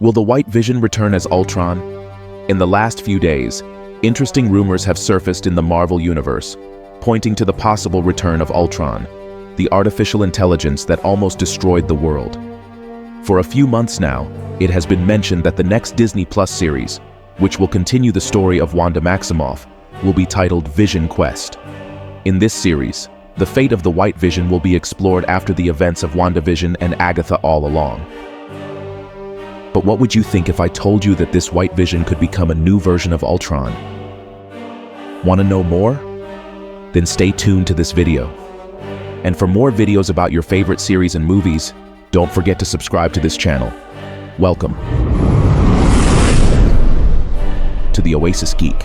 Will the White Vision return as Ultron? In the last few days, interesting rumors have surfaced in the Marvel Universe, pointing to the possible return of Ultron, the artificial intelligence that almost destroyed the world. For a few months now, it has been mentioned that the next Disney Plus series, which will continue the story of Wanda Maximoff, will be titled Vision Quest. In this series, the fate of the White Vision will be explored after the events of WandaVision and Agatha all along. But what would you think if I told you that this White Vision could become a new version of Ultron? Want to know more? Then stay tuned to this video. And for more videos about your favorite series and movies, don't forget to subscribe to this channel. Welcome to the Oasis Geek.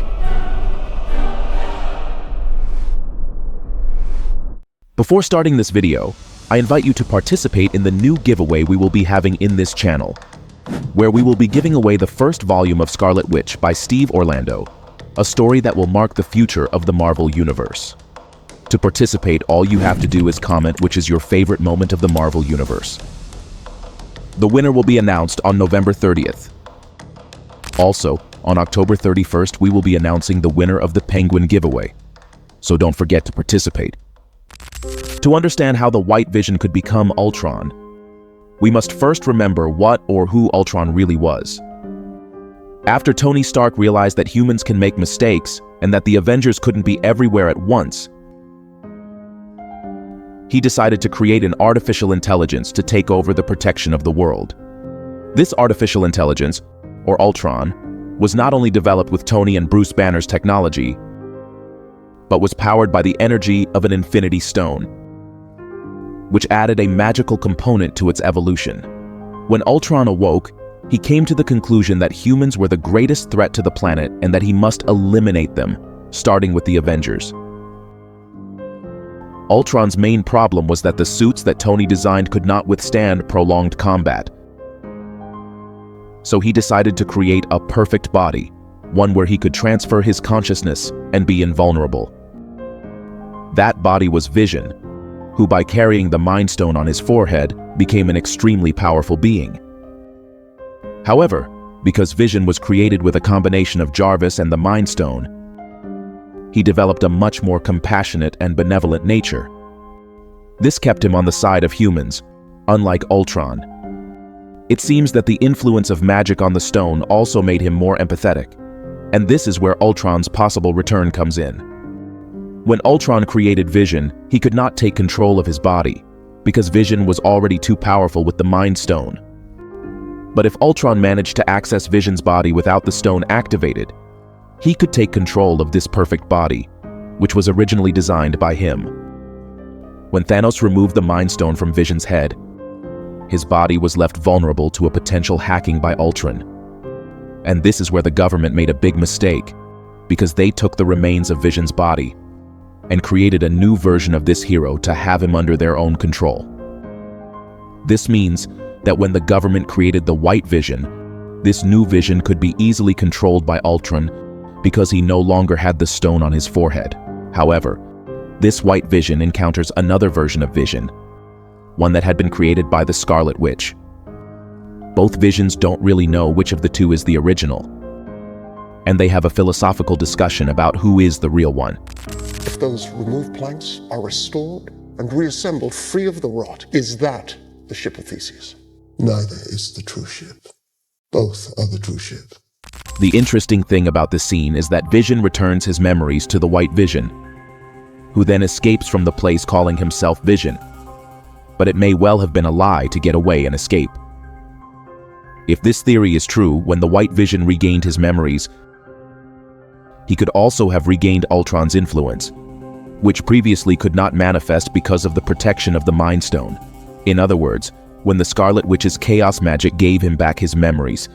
Before starting this video, I invite you to participate in the new giveaway we will be having in this channel, where we will be giving away the first volume of Scarlet Witch by Steve Orlando, a story that will mark the future of the Marvel Universe. To participate, all you have to do is comment which is your favorite moment of the Marvel Universe. The winner will be announced on November 30th. Also, on October 31st, we will be announcing the winner of the Penguin giveaway, so don't forget to participate. To understand how the White Vision could become Ultron, we must first remember what or who Ultron really was. After Tony Stark realized that humans can make mistakes and that the Avengers couldn't be everywhere at once, he decided to create an artificial intelligence to take over the protection of the world. This artificial intelligence, or Ultron, was not only developed with Tony and Bruce Banner's technology, but was powered by the energy of an Infinity Stone, which added a magical component to its evolution. When Ultron awoke, he came to the conclusion that humans were the greatest threat to the planet and that he must eliminate them, starting with the Avengers. Ultron's main problem was that the suits that Tony designed could not withstand prolonged combat. So he decided to create a perfect body, one where he could transfer his consciousness and be invulnerable. That body was Vision, who by carrying the Mind Stone on his forehead became an extremely powerful being. However, because Vision was created with a combination of Jarvis and the Mind Stone, he developed a much more compassionate and benevolent nature. This kept him on the side of humans, unlike Ultron. It seems that the influence of magic on the stone also made him more empathetic, and this is where Ultron's possible return comes in. When Ultron created Vision, he could not take control of his body, because Vision was already too powerful with the Mind Stone. But if Ultron managed to access Vision's body without the stone activated, he could take control of this perfect body, which was originally designed by him. When Thanos removed the Mind Stone from Vision's head, his body was left vulnerable to a potential hacking by Ultron. And this is where the government made a big mistake, because they took the remains of Vision's body and created a new version of this hero to have him under their own control. This means that when the government created the White Vision, this new Vision could be easily controlled by Ultron because he no longer had the stone on his forehead. However, this White Vision encounters another version of Vision, one that had been created by the Scarlet Witch. Both Visions don't really know which of the two is the original, and they have a philosophical discussion about who is the real one. If those removed planks are restored and reassembled free of the rot, is that the ship of Theseus? Neither is the true ship. Both are the true ship. The interesting thing about this scene is that Vision returns his memories to the White Vision, who then escapes from the place calling himself Vision. But it may well have been a lie to get away and escape. If this theory is true, when the White Vision regained his memories, he could also have regained Ultron's influence, which previously could not manifest because of the protection of the Mind Stone. In other words, when the Scarlet Witch's chaos magic gave him back his memories,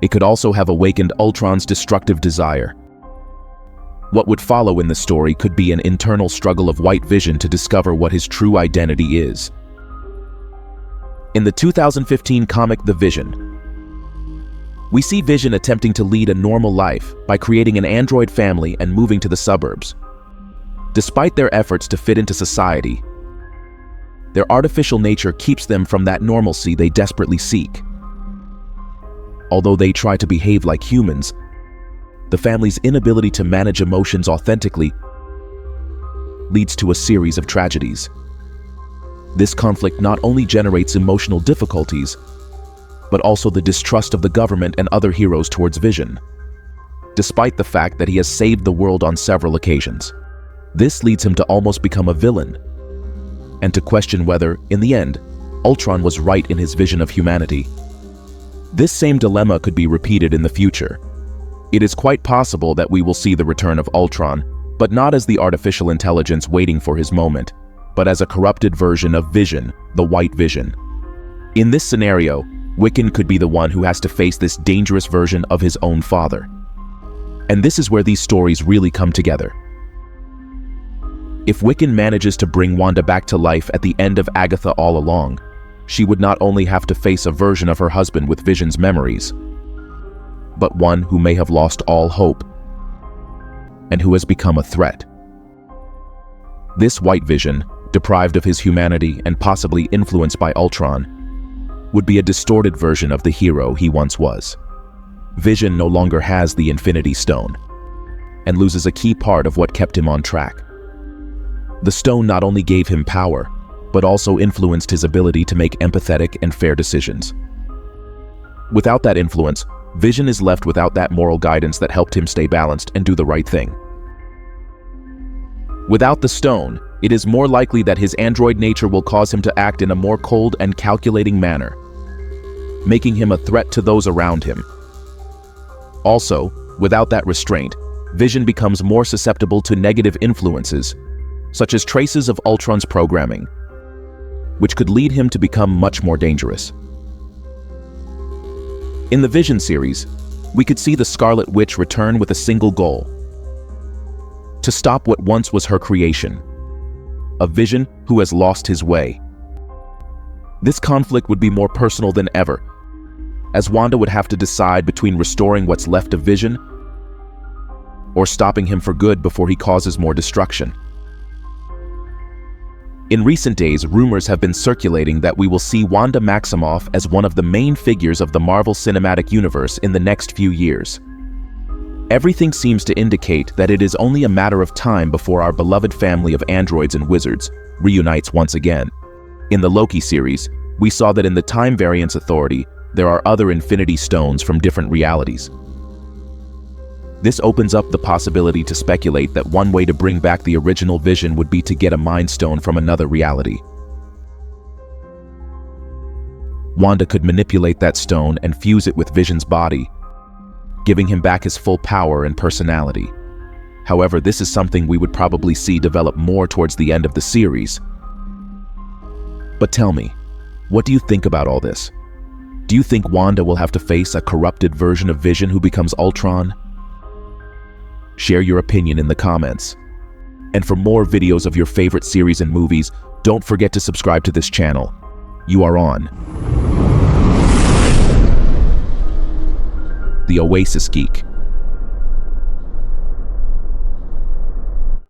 it could also have awakened Ultron's destructive desire. What would follow in the story could be an internal struggle of White Vision to discover what his true identity is. In the 2015 comic The Vision, we see Vision attempting to lead a normal life by creating an android family and moving to the suburbs. Despite their efforts to fit into society, their artificial nature keeps them from that normalcy they desperately seek. although they try to behave like humans, the family's inability to manage emotions authentically leads to a series of tragedies. This conflict not only generates emotional difficulties, but also the distrust of the government and other heroes towards Vision, despite the fact that he has saved the world on several occasions. This leads him to almost become a villain, and to question whether, in the end, Ultron was right in his vision of humanity. This same dilemma could be repeated in the future. It is quite possible that we will see the return of Ultron, but not as the artificial intelligence waiting for his moment, but as a corrupted version of Vision, the White Vision. In this scenario, Wiccan could be the one who has to face this dangerous version of his own father. And this is where these stories really come together. If Wiccan manages to bring Wanda back to life at the end of Agatha All Along, she would not only have to face a version of her husband with Vision's memories, but one who may have lost all hope and who has become a threat. This White Vision, deprived of his humanity and possibly influenced by Ultron, would be a distorted version of the hero he once was. Vision no longer has the Infinity Stone and loses a key part of what kept him on track. The stone not only gave him power, but also influenced his ability to make empathetic and fair decisions. Without that influence, Vision is left without that moral guidance that helped him stay balanced and do the right thing. Without the stone, it is more likely that his android nature will cause him to act in a more cold and calculating manner, making him a threat to those around him. Also, without that restraint, Vision becomes more susceptible to negative influences, such as traces of Ultron's programming, which could lead him to become much more dangerous. In the Vision series, we could see the Scarlet Witch return with a single goal: to stop what once was her creation, a Vision who has lost his way. This conflict would be more personal than ever, as Wanda would have to decide between restoring what's left of Vision or stopping him for good before he causes more destruction. In recent days, rumors have been circulating that we will see Wanda Maximoff as one of the main figures of the Marvel Cinematic Universe in the next few years. Everything seems to indicate that it is only a matter of time before our beloved family of androids and wizards reunites once again. In the Loki series, we saw that in the Time Variance Authority, there are other Infinity Stones from different realities. This opens up the possibility to speculate that one way to bring back the original Vision would be to get a Mind Stone from another reality. Wanda could manipulate that stone and fuse it with Vision's body, giving him back his full power and personality. However, this is something we would probably see develop more towards the end of the series. But tell me, what do you think about all this? Do you think Wanda will have to face a corrupted version of Vision who becomes Ultron? Share your opinion in the comments. And for more videos of your favorite series and movies, don't forget to subscribe to this channel. You are on The Oasis Geek.